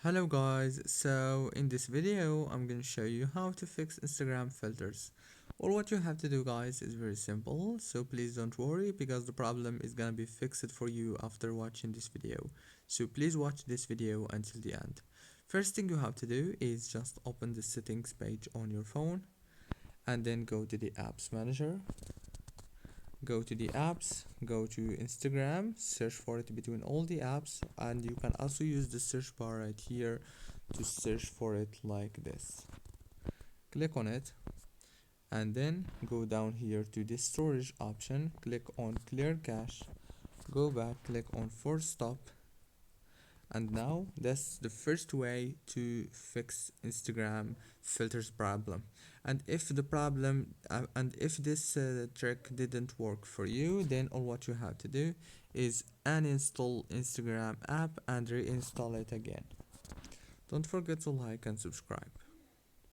Hello guys, so in this video I'm gonna show you how to fix Instagram filters. All what you have to do guys is very simple, so please don't worry because the problem is gonna be fixed for you after watching this video. So please watch this video until the end. First thing you have to do is just open the settings page on your phone and then go to the apps manager. Go to the apps, go to Instagram, search for it between all the apps, and you can also use the search bar right here to search for it like this. Click on it and then go down here to the storage option, click on clear cache, go back, click on force stop, and now that's the first way to fix Instagram filters problem. And if this trick didn't work for you, then all what you have to do is uninstall Instagram app and reinstall it again. Don't forget to like and subscribe.